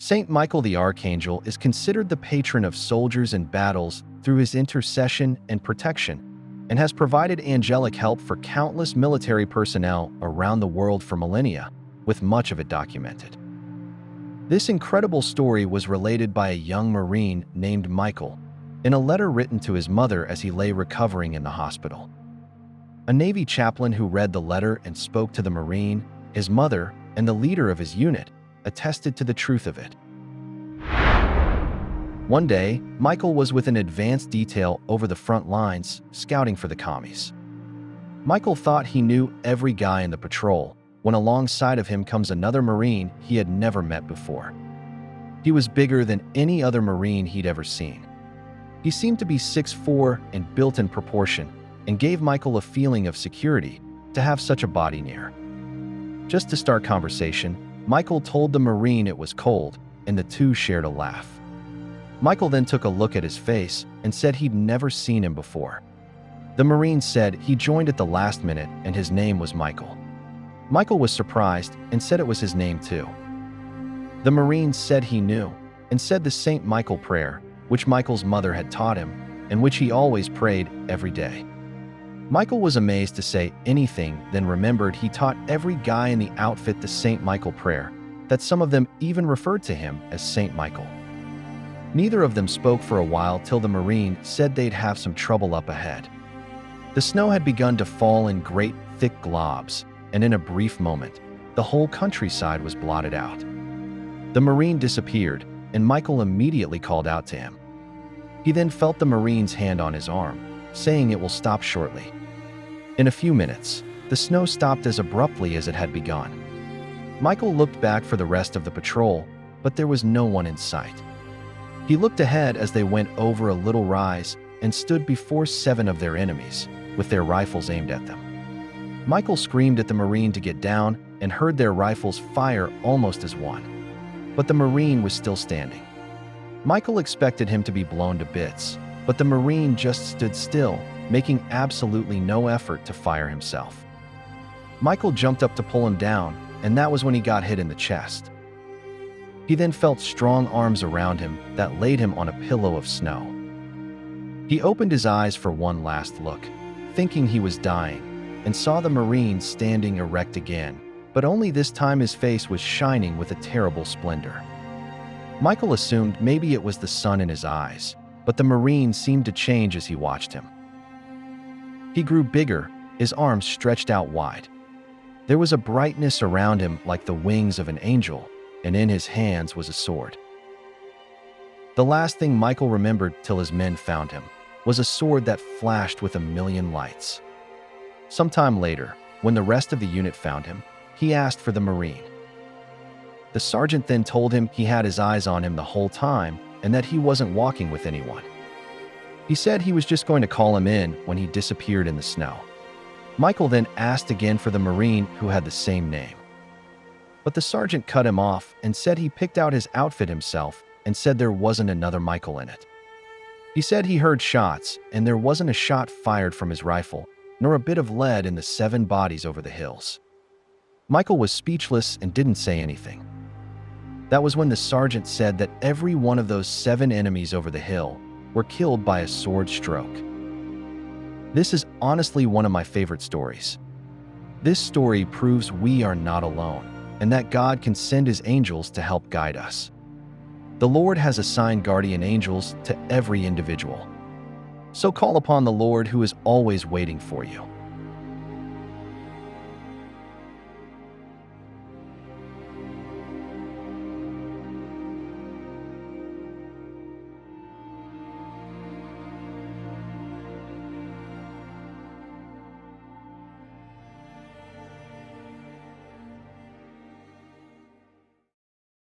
Saint Michael the Archangel is considered the patron of soldiers in battles through his intercession and protection, and has provided angelic help for countless military personnel around the world for millennia, with much of it documented. This incredible story was related by a young Marine named Michael in a letter written to his mother as he lay recovering in the hospital. A Navy chaplain who read the letter and spoke to the Marine, his mother, and the leader of his unit attested to the truth of it. One day, Michael was with an advanced detail over the front lines, scouting for the commies. Michael thought he knew every guy in the patrol, when alongside of him comes another Marine he had never met before. He was bigger than any other Marine he'd ever seen. He seemed to be 6'4" and built in proportion, and gave Michael a feeling of security to have such a body near. Just to start conversation, Michael told the Marine it was cold, and the two shared a laugh. Michael then took a look at his face and said he'd never seen him before. The Marine said he joined at the last minute and his name was Michael. Michael was surprised and said it was his name too. The Marine said he knew and said the St. Michael prayer, which Michael's mother had taught him and which he always prayed every day. Michael was amazed to say anything, then remembered he taught every guy in the outfit the St. Michael prayer, that some of them even referred to him as St. Michael. Neither of them spoke for a while till the Marine said they'd have some trouble up ahead. The snow had begun to fall in great, thick globs, and in a brief moment, the whole countryside was blotted out. The Marine disappeared, and Michael immediately called out to him. He then felt the Marine's hand on his arm, saying it will stop shortly. In a few minutes, the snow stopped as abruptly as it had begun. Michael looked back for the rest of the patrol, but there was no one in sight. He looked ahead as they went over a little rise and stood before 7 of their enemies, with their rifles aimed at them. Michael screamed at the Marine to get down and heard their rifles fire almost as one. But the Marine was still standing. Michael expected him to be blown to bits, but the Marine just stood still, making absolutely no effort to fire himself. Michael jumped up to pull him down, and that was when he got hit in the chest. He then felt strong arms around him that laid him on a pillow of snow. He opened his eyes for one last look, thinking he was dying, and saw the Marine standing erect again, but only this time his face was shining with a terrible splendor. Michael assumed maybe it was the sun in his eyes, but the Marine seemed to change as he watched him. He grew bigger, his arms stretched out wide. There was a brightness around him like the wings of an angel, and in his hands was a sword. The last thing Michael remembered till his men found him was a sword that flashed with a million lights. Sometime later, when the rest of the unit found him, he asked for the Marine. The sergeant then told him he had his eyes on him the whole time and that he wasn't walking with anyone. He said he was just going to call him in when he disappeared in the snow. Michael then asked again for the Marine who had the same name. But the sergeant cut him off and said he picked out his outfit himself and said there wasn't another Michael in it. He said he heard shots and there wasn't a shot fired from his rifle, nor a bit of lead in the 7 bodies over the hills. Michael was speechless and didn't say anything. That was when the sergeant said that every one of those 7 enemies over the hill were killed by a sword stroke. This is honestly one of my favorite stories. This story proves we are not alone, and that God can send his angels to help guide us. The Lord has assigned guardian angels to every individual. So call upon the Lord who is always waiting for you.